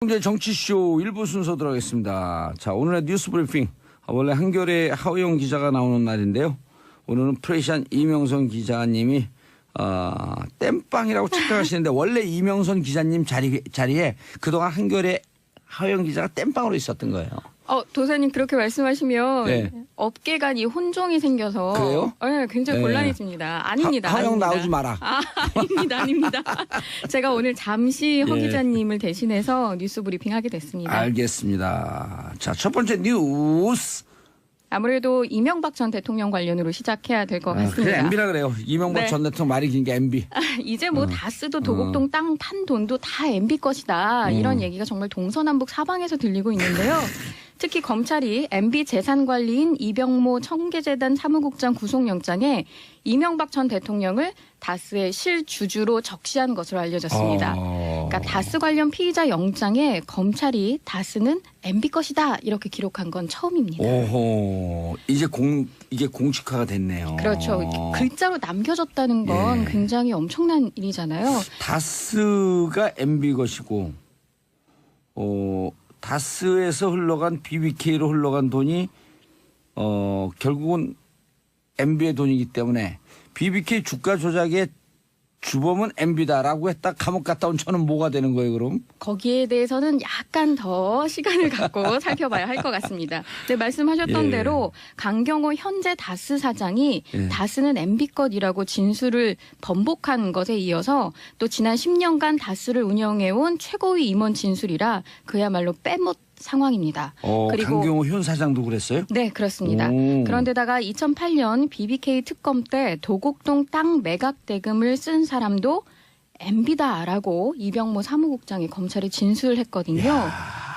이제 정치쇼 1부 순서 들어가겠습니다. 자, 오늘의 뉴스 브리핑. 원래 한겨레 하우영 기자가 나오는 날인데요. 오늘은 프레시안 이명선 기자님이 땜빵이라고 착각하시는데 원래 이명선 기자님 자리에 그동안 한겨레 하우영 기자가 땜빵으로 있었던 거예요. 도사님 그렇게 말씀하시면 네. 업계 간이 혼종이 생겨서 그래요? 네, 굉장히 네. 곤란해집니다. 아닙니다. 하우영 아닙니다. 나오지 마라. 아닙니다. 제가 오늘 잠시 허 예. 기자님을 대신해서 뉴스 브리핑 하게 됐습니다. 알겠습니다. 자, 첫 번째 뉴스. 아무래도 이명박 전 대통령 관련으로 시작해야 될 것 그래 같습니다. MB라 그래요. 이명박 네. 전 대통령 말이 긴 게 MB. 이제 뭐 다스도 도곡동 땅 판 돈도 다 MB 것이다. 이런 얘기가 정말 동서남북 사방에서 들리고 있는데요. 특히 검찰이 MB 재산관리인 이병모 청계재단 사무국장 구속영장에 이명박 전 대통령을 다스의 실주주로 적시한 것으로 알려졌습니다. 그러니까 다스 관련 피의자 영장에 검찰이 다스는 MB 것이다 이렇게 기록한 건 처음입니다. 오호. 이게 공식화가 됐네요. 그렇죠. 글자로 남겨졌다는 건 예. 굉장히 엄청난 일이잖아요. 다스가 MB 것이고, 다스에서 흘러간 BBK로 흘러간 돈이, 결국은 MB의 돈이기 때문에 BBK 주가 조작의 주범은 MB다라고 했다 감옥 갔다 온 저는 뭐가 되는 거예요, 그럼? 거기에 대해서는 약간 더 시간을 갖고 살펴봐야 할 것 같습니다. 네, 말씀하셨던 예. 대로 강경호 현재 다스 사장이 예. 다스는 MB 것이라고 진술을 번복한 것에 이어서 또 지난 10년간 다스를 운영해온 최고위 임원 진술이라 그야말로 빼못 상황입니다. 그리고 강경호 현 사장도 그랬어요? 네, 그렇습니다. 오. 그런데다가 2008년 BBK 특검 때 도곡동 땅 매각 대금을 쓴 사람도 MB다라고 이병모 사무국장이 검찰에 진술을 했거든요.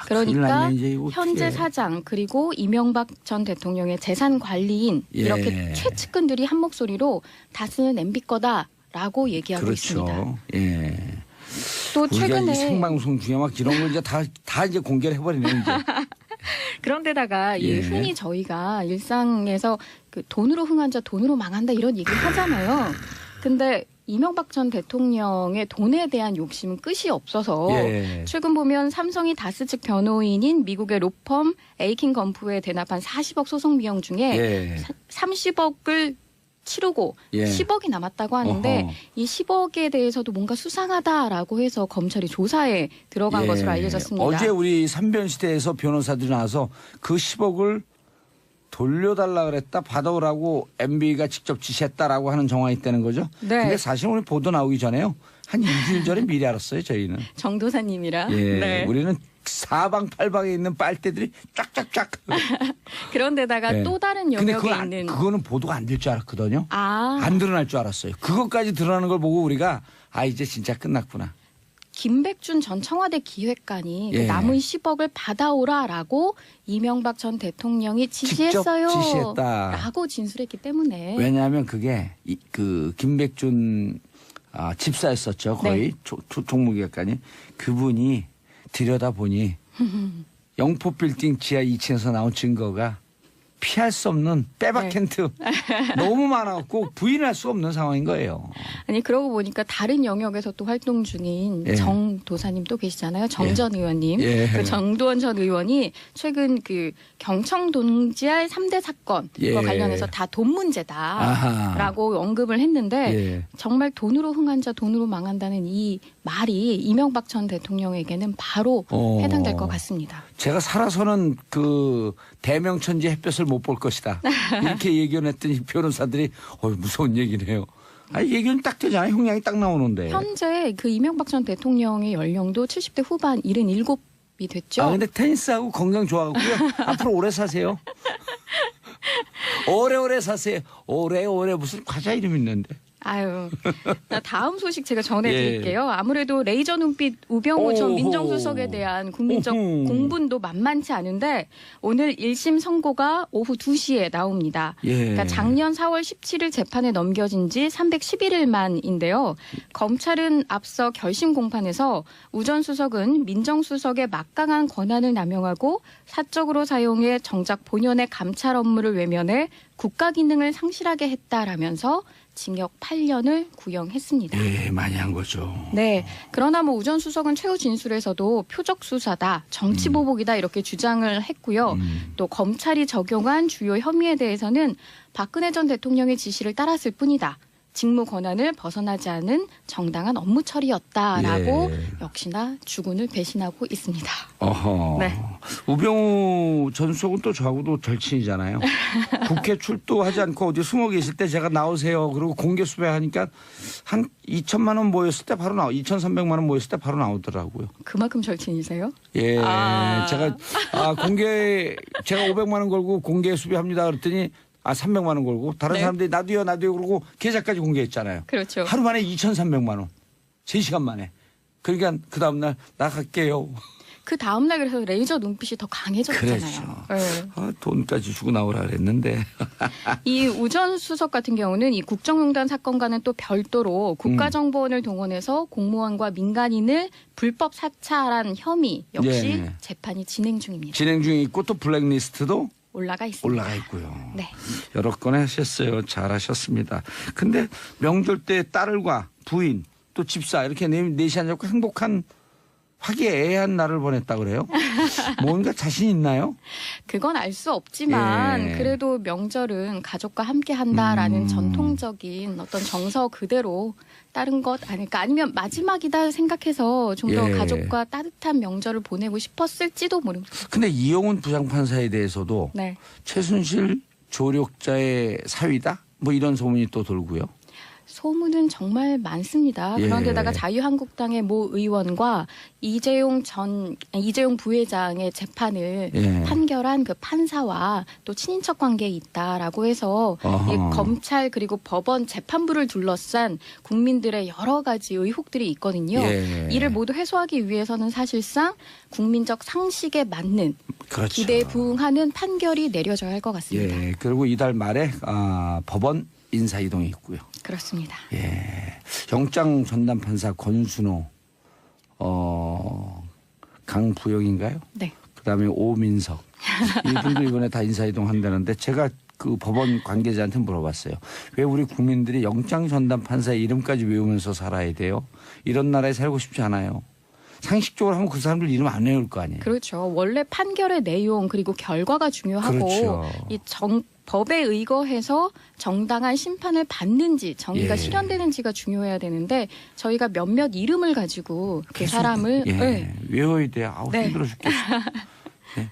큰일 그러니까 났네, 이제 이거 현재 어떡해. 사장 그리고 이명박 전 대통령의 재산 관리인 예. 이렇게 최측근들이 한 목소리로 다스는 MB 거다라고 얘기하고 있습니다. 그렇죠. 예. 또 우리가 최근에 이 생방송 중에 막 이런 걸 이제 다 이제 공개를 해버리네, 이제. 그런데다가 예. 흔히 저희가 일상에서 그 돈으로 흥한 자 돈으로 망한다 이런 얘기를 하잖아요. 근데 이명박 전 대통령의 돈에 대한 욕심은 끝이 없어서 예. 최근 보면 삼성이 다스 측 변호인인 미국의 로펌 에이킨 건프에 대납한 40억 소송 비용 중에 예. 30억을 치르고 예. 10억이 남았다고 하는데 어허. 이 10억에 대해서도 뭔가 수상하다라고 해서 검찰이 조사에 들어간 예. 것으로 알려졌습니다. 어제 우리 삼변시대에서 변호사들이 나와서 그 10억을 돌려달라 그랬다 받아오라고 MB가 직접 지시했다라고 하는 정황이 있다는 거죠. 네. 근데 사실 오늘 보도 나오기 전에요. 한 일주일 전에 미리 알았어요, 저희는. 정도사님이라. 예. 네. 우리는 사방팔방에 있는 빨대들이 쫙쫙쫙. 그런데다가 예. 또 다른 근데 영역에 있는 그거는 보도가 안 될 줄 알았거든요. 아 안 드러날 줄 알았어요. 그것까지 드러나는 걸 보고 우리가 이제 진짜 끝났구나. 김백준 전 청와대 기획관이 예. 그 남은 10억을 받아오라라고 이명박 전 대통령이 지시했어요. 직접 지시했다. 라고 진술했기 때문에 왜냐하면 그게 그 김백준 집사였었죠. 거의 네. 종무기획관이. 그분이 들여다보니 영포 빌딩 지하 2층에서 나온 증거가 피할 수 없는 빼박 네. 힌트 너무 많아갖고 부인할 수 없는 상황인 거예요. 아니 그러고 보니까 다른 영역에서 또 활동 중인 예. 정 도사님 또 계시잖아요. 정 전 의원님. 예. 그 정도원 전 의원이 최근 그 경청 동지알 3대 사건과 예. 관련해서 다 돈 문제다라고 언급을 했는데 예. 정말 돈으로 흥한 자 돈으로 망한다는 이 말이 이명박 전 대통령에게는 바로 해당될 것 같습니다. 제가 살아서는 그 대명천지 햇볕을 못 볼 것이다. 이렇게 예견했더니 변호사들이 무서운 얘기네요. 예견이 딱 되잖아요. 형량이 딱 나오는데. 현재 그 이명박 전 대통령의 연령도 70대 후반 77이 됐죠. 근데 테니스하고 건강 좋아갖고요. 앞으로 오래 사세요. 오래오래 사세요. 오래오래 무슨 과자 이름 있는데. 아유, 다음 소식 제가 전해드릴게요. 아무래도 레이저 눈빛 우병우 전 오호. 민정수석에 대한 국민적 오호. 공분도 만만치 않은데 오늘 1심 선고가 오후 2시에 나옵니다. 예. 그러니까 작년 4월 17일 재판에 넘겨진 지 311일 만인데요. 검찰은 앞서 결심 공판에서 우 전 수석은 민정수석의 막강한 권한을 남용하고 사적으로 사용해 정작 본연의 감찰 업무를 외면해 국가 기능을 상실하게 했다라면서 징역 8년을 구형했습니다. 예, 많이 한 거죠. 네. 그러나 뭐 우 전 수석은 최후 진술에서도 표적 수사다, 정치 보복이다 이렇게 주장을 했고요. 또 검찰이 적용한 주요 혐의에 대해서는 박근혜 전 대통령의 지시를 따랐을 뿐이다. 직무 권한을 벗어나지 않은 정당한 업무 처리였다라고 예. 역시나 주군을 배신하고 있습니다. 어허. 네. 우병우 전 수석은 또 저하고도 절친이잖아요. 국회 출두하지 않고 어디 숨어 계실 때 제가 나오세요. 그리고 공개 수배하니까 한 2천만 원 모였을 때 바로 2,300만 원 모였을 때 바로 나오더라고요. 그만큼 절친이세요? 예. 아. 제가 제가 500만 원 걸고 공개 수배합니다. 그랬더니 300만 원 걸고 다른 네. 사람들이 나도요 그러고 계좌까지 공개했잖아요. 그렇죠. 하루 만에 2,300만 원. 3시간 만에. 그러니까 그 다음 날 나 갈게요. 그 다음날 그래서 레이저 눈빛이 더 강해졌잖아요. 그렇죠. 네. 돈까지 주고 나오라 그랬는데. 이 우 전 수석 같은 경우는 이 국정농단 사건과는 또 별도로 국가정보원을 동원해서 공무원과 민간인을 불법 사찰한 혐의 역시 예. 재판이 진행 중입니다. 진행 중에 있고 또 블랙리스트도 올라가 있습니다. 올라가 있고요. 네. 여러 건 하셨어요. 잘하셨습니다. 근데 명절 때 딸과 부인 또 집사 이렇게 넷이 앉아서 행복한 화기애애한 날을 보냈다 그래요? 뭔가 자신 있나요? 그건 알 수 없지만 예. 그래도 명절은 가족과 함께 한다라는 전통적인 어떤 정서 그대로 따른 것 아닐까. 아니면 마지막이다 생각해서 좀 더 예. 가족과 따뜻한 명절을 보내고 싶었을지도 모릅니다. 근데 이영훈 부장판사에 대해서도 네. 최순실 조력자의 사위다? 뭐 이런 소문이 또 돌고요. 소문은 정말 많습니다. 예. 그런데다가 자유한국당의 모 의원과 이재용 부회장의 재판을 예. 판결한 그 판사와 또 친인척 관계에 있다라고 해서 어허. 이 검찰 그리고 법원 재판부를 둘러싼 국민들의 여러 가지 의혹들이 있거든요. 예. 이를 모두 해소하기 위해서는 사실상 국민적 상식에 맞는 그렇죠. 기대에 부응하는 판결이 내려져야 할 것 같습니다. 예. 그리고 이달 말에 법원 인사 이동이 있고요. 그렇습니다. 예. 영장 전담 판사 권순호, 강부영인가요? 네. 그다음에 오민석 이분도 이번에 다 인사 이동한다는데 제가 그 법원 관계자한테 물어봤어요. 왜 우리 국민들이 영장 전담 판사의 이름까지 외우면서 살아야 돼요? 이런 나라에 살고 싶지 않아요. 상식적으로 하면 그 사람들 이름 안 외울 거 아니에요. 그렇죠. 원래 판결의 내용 그리고 결과가 중요하고 그렇죠. 이 법에 의거해서 정당한 심판을 받는지 정의가 예. 실현되는지가 중요해야 되는데 저희가 몇몇 이름을 가지고 그 계속, 사람을 예. 네. 외워야 돼요. 아우 네. 힘들어 죽겠어. 네.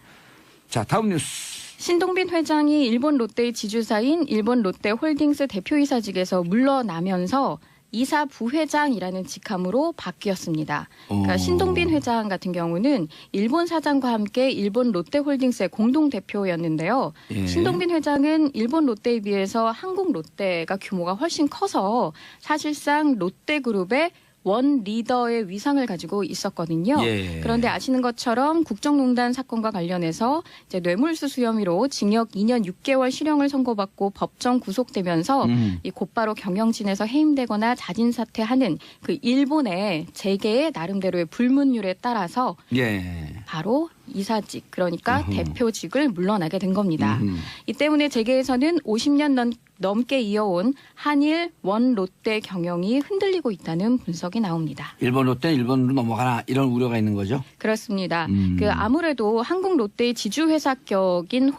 자 다음 뉴스. 신동빈 회장이 일본 롯데의 지주사인 일본 롯데홀딩스 대표이사직에서 물러나면서 이사 부회장이라는 직함으로 바뀌었습니다. 그러니까 신동빈 회장 같은 경우는 일본 사장과 함께 일본 롯데홀딩스의 공동 대표였는데요. 예. 신동빈 회장은 일본 롯데에 비해서 한국 롯데가 규모가 훨씬 커서 사실상 롯데그룹의 원 리더의 위상을 가지고 있었거든요. 예. 그런데 아시는 것처럼 국정농단 사건과 관련해서 이제 뇌물수수 혐의로 징역 2년 6개월 실형을 선고받고 법정 구속되면서 이 곧바로 경영진에서 해임되거나 자진 사퇴하는 그 일본의 재계의 나름대로의 불문율에 따라서 예. 바로 이사직 그러니까 음흠. 대표직을 물러나게 된 겁니다. 음흠. 이 때문에 재계에서는 50년 넘게 이어온 한일 원 롯데 경영이 흔들리고 있다는 분석이 나옵니다. 일본 롯데 일본으로 넘어가나 이런 우려가 있는 거죠. 그렇습니다. 그 아무래도 한국 롯데의 지주회사격인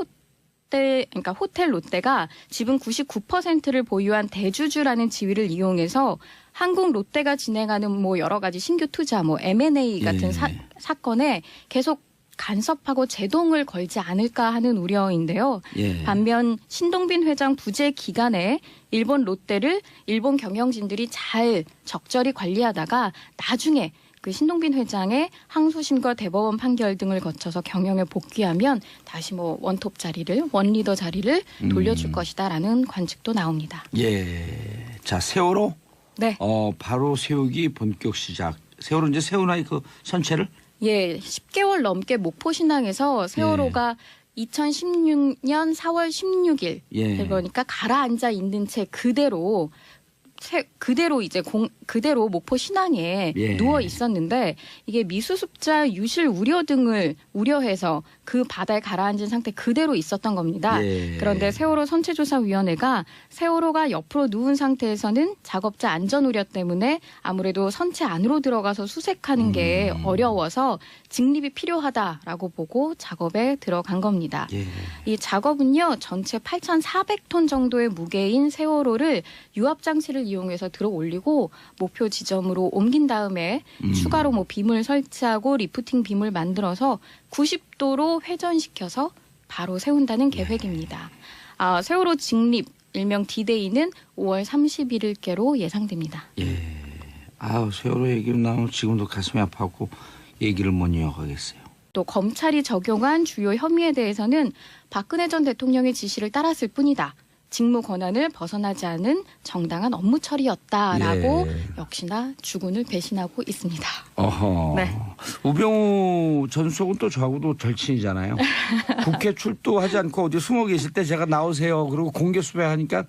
그러니까 호텔 롯데가 지분 99%를 보유한 대주주라는 지위를 이용해서 한국 롯데가 진행하는 뭐 여러 가지 신규 투자, 뭐 M&A 같은 예. 사건에 계속 간섭하고 제동을 걸지 않을까 하는 우려인데요. 예. 반면 신동빈 회장 부재 기간에 일본 롯데를 일본 경영진들이 잘 적절히 관리하다가 나중에 그 신동빈 회장의 항소심과 대법원 판결 등을 거쳐서 경영에 복귀하면 다시 뭐 원톱 자리를 원리더 자리를 돌려줄 것이다라는 관측도 나옵니다. 예. 자 세월호 네. 바로 세우기 본격 시작. 세월호 이제 세우나이 그 선체를 예, 10개월 넘게 목포신항에서 세월호가 2016년 4월 16일 예. 그러니까 가라앉아 있는 채 그대로 이제 그대로 목포 신안에 예. 누워 있었는데 이게 미수습자 유실 우려 등을 우려해서 그 바다에 가라앉은 상태 그대로 있었던 겁니다. 예. 그런데 세월호 선체조사위원회가 세월호가 옆으로 누운 상태에서는 작업자 안전 우려 때문에 아무래도 선체 안으로 들어가서 수색하는 게 어려워서 직립이 필요하다라고 보고 작업에 들어간 겁니다. 예. 이 작업은요, 전체 8,400톤 정도의 무게인 세월호를 유압 장치를 이용해서 들어 올리고 목표 지점으로 옮긴 다음에 추가로 뭐 빔을 설치하고 리프팅 빔을 만들어서 90도로 회전시켜서 바로 세운다는 계획입니다. 세월호 직립 일명 D-Day는 5월 31일께로 예상됩니다. 예. 세월호 얘기를 나오면 지금도 가슴이 아파하고 얘기를 못 이어가겠어요. 또 검찰이 적용한 주요 혐의에 대해서는 박근혜 전 대통령의 지시를 따랐을 뿐이다. 직무 권한을 벗어나지 않은 정당한 업무 처리였다라고 예. 역시나 주군을 배신하고 있습니다. 어허. 네. 우병우 전 수석은 또 저하고도 절친이잖아요. 국회 출두하지 않고 어디 숨어 계실 때 제가 나오세요. 그리고 공개 수배하니까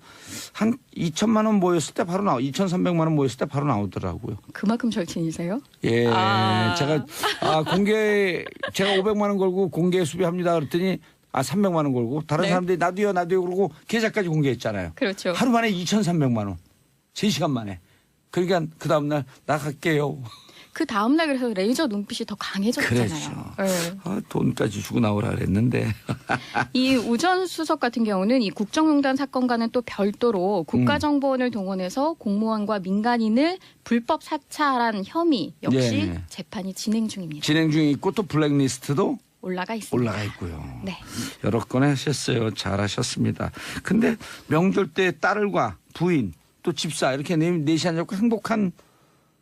한 2천만 원 모였을 때 바로 2,300만 원 모였을 때 바로 나오더라고요. 그만큼 절친이세요? 예. 제가 제가 500만 원 걸고 공개 수배합니다. 그랬더니 300만 원 걸고 다른 네. 사람들이 나도요 그러고 계좌까지 공개했잖아요. 그렇죠. 하루 만에 2,300만 원. 3시간 만에. 그러니까 그 다음날 나 갈게요. 그 다음날 그래서 레이저 눈빛이 더 강해졌잖아요. 그렇죠. 네. 돈까지 주고 나오라 그랬는데. 이 우전 수석 같은 경우는 이 국정농단 사건과는 또 별도로 국가정보원을 동원해서 공무원과 민간인을 불법 사찰한 혐의 역시 예. 재판이 진행 중입니다. 진행 중에 있고 또 블랙리스트도 올라가 있습니다. 올라가 있고요. 네. 여러 건 하셨어요. 잘하셨습니다. 근데 명절 때 딸과 부인 또 집사 이렇게 넷이 앉아서 행복한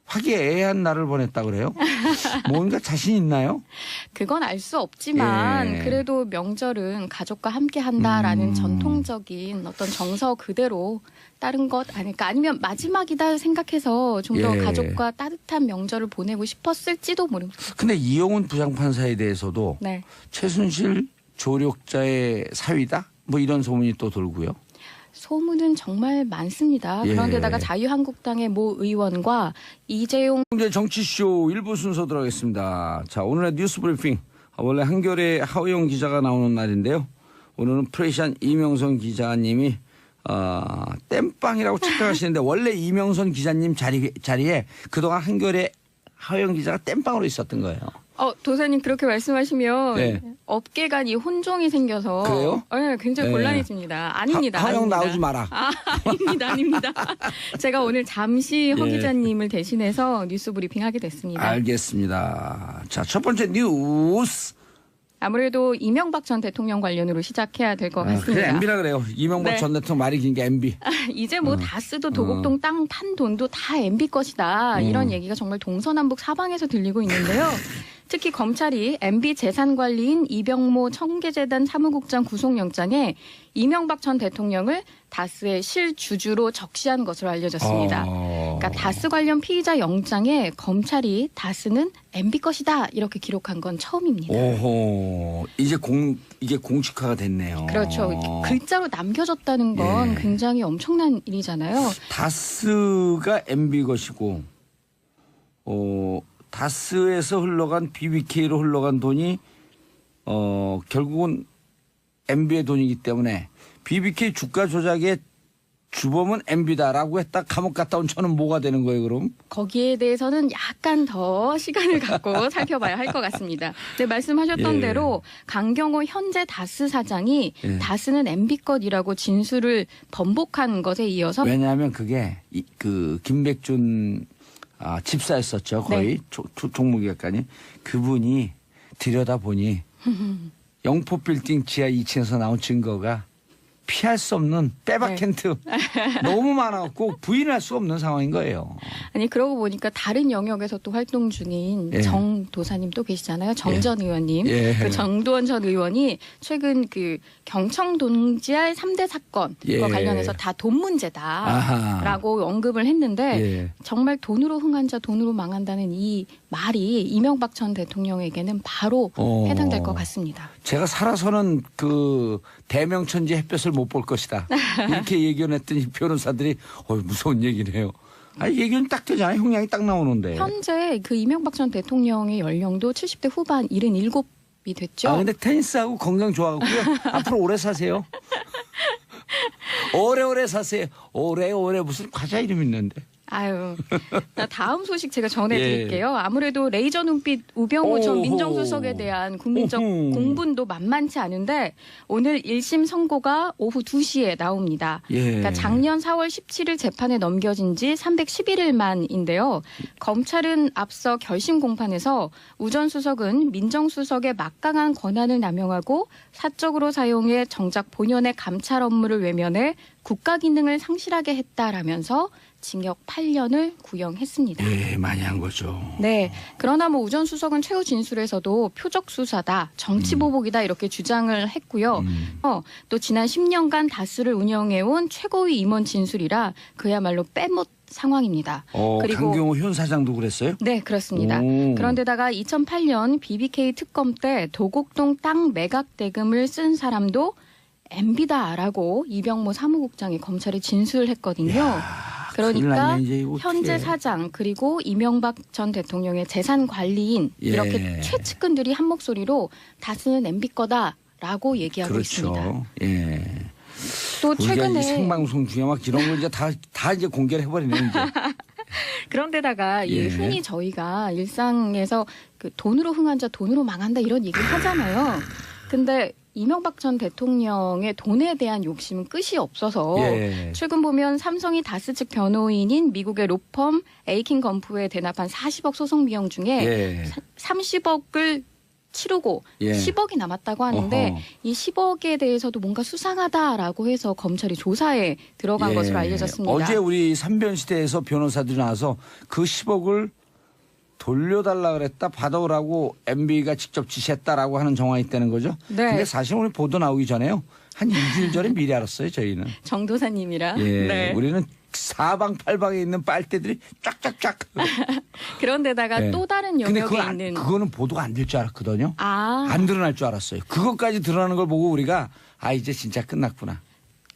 화기애애한 날을 보냈다 그래요? 뭔가 자신 있나요? 그건 알 수 없지만 예. 그래도 명절은 가족과 함께 한다라는 전통적인 어떤 정서 그대로 따른 것 아닐까. 아니면 마지막이다 생각해서 좀 더 예. 가족과 따뜻한 명절을 보내고 싶었을지도 모릅니다. 근데 이영훈 부장판사에 대해서도 네. 최순실 조력자의 사위다? 뭐 이런 소문이 또 돌고요. 소문은 정말 많습니다. 예. 그런데다가 자유한국당의 모 의원과 이재용 이제 정치쇼 일부 순서 들어가겠습니다. 자, 오늘의 뉴스 브리핑. 원래 한겨레 하우영 기자가 나오는 날인데요. 오늘은 프레시안 이명선 기자님이 땜빵이라고 착각하시는데 원래 이명선 기자님 자리에 그동안 한겨레 하우영 기자가 땜빵으로 있었던 거예요. 도사님 그렇게 말씀하시면 네. 업계 간이 혼종이 생겨서 그래요? 네, 굉장히 네. 곤란해집니다. 아닙니다. 하우영 아닙니다. 나오지 마라. 아닙니다. 제가 오늘 잠시 허 예. 기자님을 대신해서 뉴스 브리핑 하게 됐습니다. 알겠습니다. 자, 첫 번째 뉴스. 아무래도 이명박 전 대통령 관련으로 시작해야 될 것 그래, 같습니다. MB라 그래요. 이명박 네. 전 대통령 말이 긴 게 MB. 이제 뭐 다스도 도곡동 땅 판 돈도 다 MB 것이다. 이런 얘기가 정말 동서남북 사방에서 들리고 있는데요. 특히 검찰이 MB 재산관리인 이병모 청계재단 사무국장 구속영장에 이명박 전 대통령을 다스의 실주주로 적시한 것으로 알려졌습니다. 그러니까 다스 관련 피의자 영장에 검찰이 다스는 MB 것이다 이렇게 기록한 건 처음입니다. 오호. 이게 공식화가 됐네요. 그렇죠. 글자로 남겨졌다는 건 예. 굉장히 엄청난 일이잖아요. 다스가 MB 것이고, 다스에서 흘러간 BBK로 흘러간 돈이, 결국은 MB의 돈이기 때문에 BBK 주가 조작의 주범은 MB다라고 했다 감옥 갔다 온 저는 뭐가 되는 거예요, 그럼? 거기에 대해서는 약간 더 시간을 갖고 살펴봐야 할 것 같습니다. 네, 말씀하셨던 예. 대로 강경호 현재 다스 사장이 예. 다스는 MB 것이라고 진술을 번복한 것에 이어서 왜냐하면 그게 그 김백준 집사였었죠, 거의 종무기관이 그분이 들여다보니 영포 빌딩 지하 2층에서 나온 증거가 피할 수 없는 빼박 텐트 너무 많아갖고 부인할 수 없는 상황인 거예요. 아니 그러고 보니까 다른 영역에서 또 활동 중인 예. 정 도사님 또 계시잖아요. 정 전 의원님. 예. 그 정도원 전 의원이 최근 그 경청 동지알 3대 사건과 예. 관련해서 다 돈 문제다라고 아하. 언급을 했는데 예. 정말 돈으로 흥한 자 돈으로 망한다는 이 말이 이명박 전 대통령에게는 바로 해당될 것 같습니다. 제가 살아서는 그 대명천지 햇볕을 못 볼 것이다. 이렇게 얘기를 했더니 변호사들이 무서운 얘기네요. 얘기는 딱 되잖아요. 형량이 딱 나오는데. 현재 그 이명박 전 대통령의 연령도 70대 후반 77이 됐죠. 근데 테니스하고 건강 좋아갖고요. 앞으로 오래 사세요. 오래오래 사세요. 오래오래 무슨 과자 이름 있는데. 아유, 다음 소식 제가 전해드릴게요. 아무래도 레이저 눈빛 우병우 전 오호. 민정수석에 대한 국민적 오호. 공분도 만만치 않은데 오늘 1심 선고가 오후 2시에 나옵니다. 그러니까 작년 4월 17일 재판에 넘겨진 지 311일 만인데요. 검찰은 앞서 결심 공판에서 우 전 수석은 민정수석의 막강한 권한을 남용하고 사적으로 사용해 정작 본연의 감찰 업무를 외면해 국가 기능을 상실하게 했다라면서 징역 8년을 구형했습니다. 많이 한 거죠. 네. 그러나 우 전 수석은 최후 진술에서도 표적 수사다, 정치 보복이다 이렇게 주장을 했고요. 또 지난 10년간 다스를 운영해온 최고위 임원 진술이라 그야말로 빼못 상황입니다. 그리고 강경호 현 사장도 그랬어요? 네, 그렇습니다. 오. 그런데다가 2008년 BBK 특검 때 도곡동 땅 매각 대금을 쓴 사람도 MB다라고 이병모 사무국장이 검찰에 진술을 했거든요. 큰일 그러니까 났네, 이제 이거 현재 어떡해. 사장 그리고 이명박 전 대통령의 재산 관리인 이렇게 최측근들이 한 목소리로 다스는 MB 거다라고 얘기하고 있습니다. 그렇죠. 예. 또 우리가 최근에 이 생방송 중에 막 이런 걸 이제 다 이제 공개를 해버리네 이제. 그런데다가 예. 흔히 저희가 일상에서 그 돈으로 흥한 자 돈으로 망한다 이런 얘기를 하잖아요. 근데 이명박 전 대통령의 돈에 대한 욕심은 끝이 없어서 최근 보면 삼성이 다스 측 변호인인 미국의 로펌 에이킨 건프에 대납한 40억 소송 비용 중에 30억을 치르고 10억이 남았다고 하는데 이 10억에 대해서도 뭔가 수상하다라고 해서 검찰이 조사에 들어간 것으로 알려졌습니다. 어제 우리 삼변시대에서 변호사들이 나와서 그 10억을 돌려달라 그랬다 받아오라고 MB가 직접 지시했다라고 하는 정황이 있다는 거죠. 네. 근데 사실 오늘 보도 나오기 전에요. 한 일주일 전에 미리 알았어요. 저희는. 정도사님이라. 네. 우리는 사방팔방에 있는 빨대들이 쫙쫙쫙. 그런데다가 또 다른 근데 영역에 있는. 그거는 보도가 안 될 줄 알았거든요. 안 드러날 줄 알았어요. 그것까지 드러나는 걸 보고 우리가 이제 진짜 끝났구나.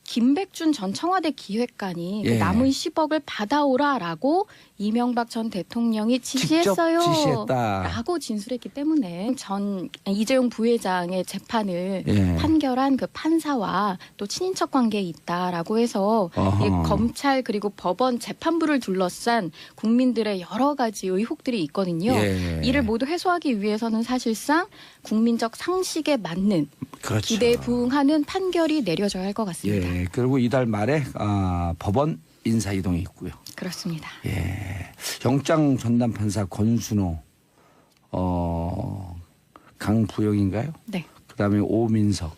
김백준 전 청와대 기획관이 그 남은 10억을 받아오라라고 이명박 전 대통령이 지시했어요. 직접 지시했다. 라고 진술했기 때문에 전 이재용 부회장의 재판을 판결한 그 판사와 또 친인척 관계에 있다라고 해서 이 검찰 그리고 법원 재판부를 둘러싼 국민들의 여러 가지 의혹들이 있거든요. 이를 모두 해소하기 위해서는 사실상 국민적 상식에 맞는 기대에 부응하는 판결이 내려져야 할 것 같습니다. 그리고 이달 말에 법원 인사 이동이 있고요. 그렇습니다. 영장 전담 판사 권순호, 강부영인가요? 네. 그다음에 오민석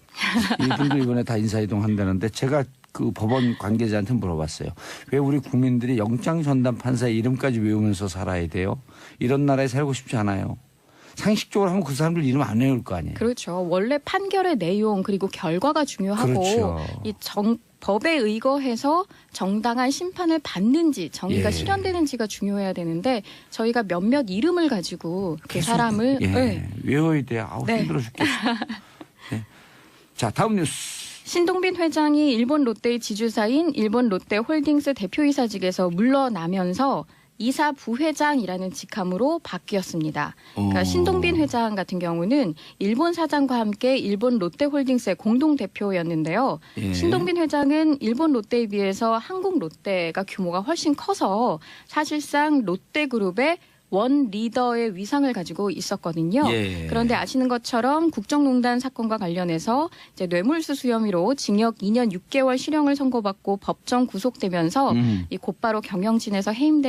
이분들 이번에 다 인사 이동한다는데 제가 그 법원 관계자한테 물어봤어요. 왜 우리 국민들이 영장 전담 판사의 이름까지 외우면서 살아야 돼요? 이런 나라에 살고 싶지 않아요. 상식적으로 하면 그 사람들 이름 안 외울 거 아니에요. 그렇죠. 원래 판결의 내용 그리고 결과가 중요하고 이 법에 의거해서 정당한 심판을 받는지 정의가 실현되는지가 중요해야 되는데 저희가 몇몇 이름을 가지고 그 사람을 외워야 돼. 힘들어 죽겠어. 자, 다음 뉴스. 신동빈 회장이 일본 롯데의 지주사인 일본 롯데홀딩스 대표이사직에서 물러나면서 이사 부회장이라는 직함으로 바뀌었습니다. 그러니까 신동빈 회장 같은 경우는 일본 사장과 함께 일본 롯데홀딩스의 공동대표였는데요. 신동빈 회장은 일본 롯데에 비해서 한국 롯데가 규모가 훨씬 커서 사실상 롯데그룹의 원 리더의 위상을 가지고 있었거든요. 그런데 아시는 것처럼 국정농단 사건과 관련해서 이제 뇌물수수 혐의로 징역 2년 6개월 실형을 선고받고 법정 구속되면서 이 곧바로 경영진에서 해임된